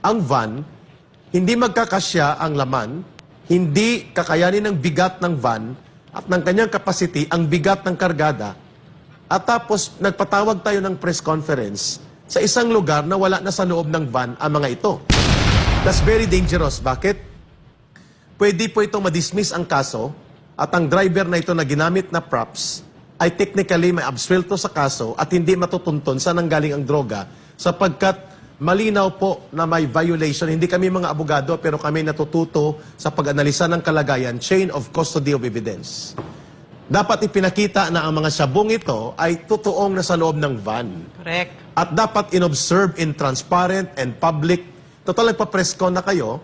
ang van, hindi magkakasya ang laman, hindi kakayanin ng bigat ng van at ng kanyang capacity ang bigat ng kargada, at tapos nagpatawag tayo ng press conference sa isang lugar na wala na sa loob ng van ang mga ito. That's very dangerous. Bakit? Pwede po itong madismiss ang kaso at ang driver na ito na ginamit na props ay technically may absuelto sa kaso at hindi matutunton saan nanggaling ang droga sapagkat malinaw po na may violation. Hindi kami mga abogado pero kami natututo sa pag-analisa ng kalagayan, chain of custody of evidence. Dapat ipinakita na ang mga sabong ito ay totoong nasa loob ng van. Correct. At dapat inobserve in transparent and public. Total, nagpa-press con na kayo,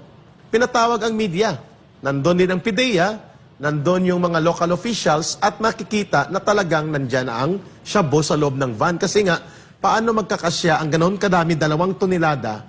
pinatawag ang media. Nandun din ang PIDEA, nandun yung mga local officials, at makikita na talagang nandyan ang shabu sa loob ng van. Kasi nga, paano magkakasya ang ganoon kadami, 2 tonelada,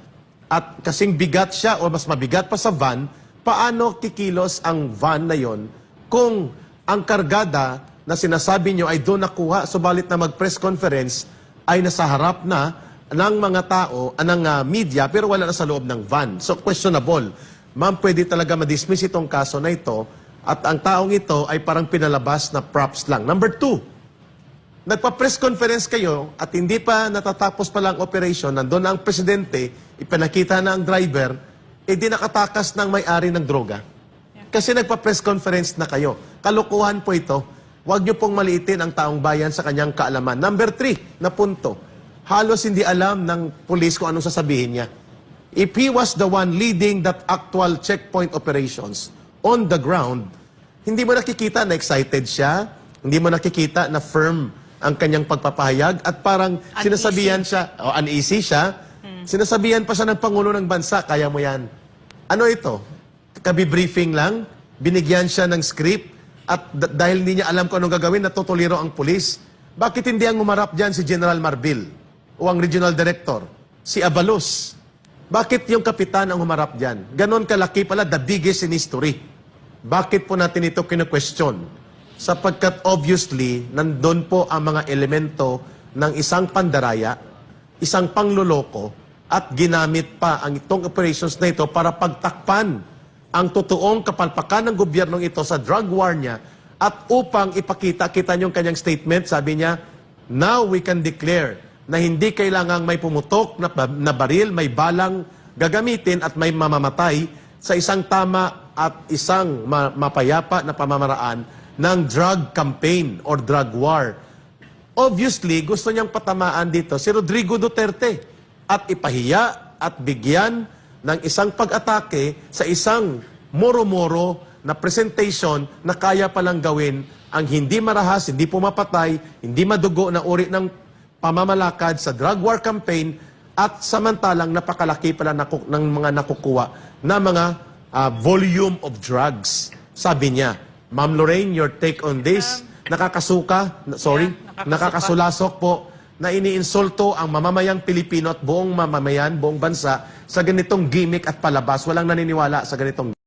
at kasing bigat siya o mas mabigat pa sa van, paano kikilos ang van na yon kung ang kargada na sinasabi nyo ay doon nakuha, subalit na mag-press conference ay nasa harap na ng mga tao, ng media, pero wala na sa loob ng van. So, questionable. Ma'am, pwede talaga madismiss itong kaso na ito at ang taong ito ay parang pinalabas na props lang. Number 2, nagpa-press conference kayo at hindi pa natatapos pa lang operation, nandun na ang presidente, ipinakita na ang driver, di nakatakas ng may-ari ng droga. Kasi nagpa-press conference na kayo. Kalukuhan po ito. Huwag niyo pong maliitin ang taong bayan sa kanyang kaalaman. Number 3 na punto. Halos hindi alam ng pulis kung anong sasabihin niya. If he was the one leading that actual checkpoint operations on the ground, hindi mo nakikita na excited siya, hindi mo nakikita na firm ang kanyang pagpapahayag at parang sinasabihan siya, o uneasy siya, sinasabihan pa siya ng Pangulo ng Bansa, kaya mo yan. Ano ito? Kabi-briefing lang, binigyan siya ng script, at dahil hindi niya alam kung anong gagawin, natutuliro ang pulis. Bakit hindi ang umarap dyan si General Marbil o ang Regional Director, si Abalos? Bakit yung kapitan ang humarap dyan? Ganon kalaki pala, the biggest in history. Bakit po natin ito kinu-question? Sapagkat obviously, nandun po ang mga elemento ng isang pandaraya, isang pangloloko, at ginamit pa ang itong operations na ito para pagtakpan ang totoong kapalpakan ng gobyernong ito sa drug war niya at upang ipakita, kita niyo yung kanyang statement, sabi niya, now we can declare na hindi kailangang may pumutok na baril, may balang gagamitin at may mamamatay sa isang tama at isang mapayapa na pamamaraan ng drug campaign or drug war. Obviously, gusto niyang patamaan dito si Rodrigo Duterte at ipahiya at bigyan ng isang pag-atake sa isang moro-moro na presentation na kaya palang gawin ang hindi marahas, hindi pumapatay, hindi madugo na uri ng pamamalakad sa drug war campaign at samantalang napakalaki pala ng mga nakukuha na mga volume of drugs. Sabi niya, Ma'am Lorraine, your take on this, nakakasulasok po na iniinsulto ang mamamayang Pilipino at buong mamamayan, buong bansa sa ganitong gimmick at palabas. Walang naniniwala sa ganitong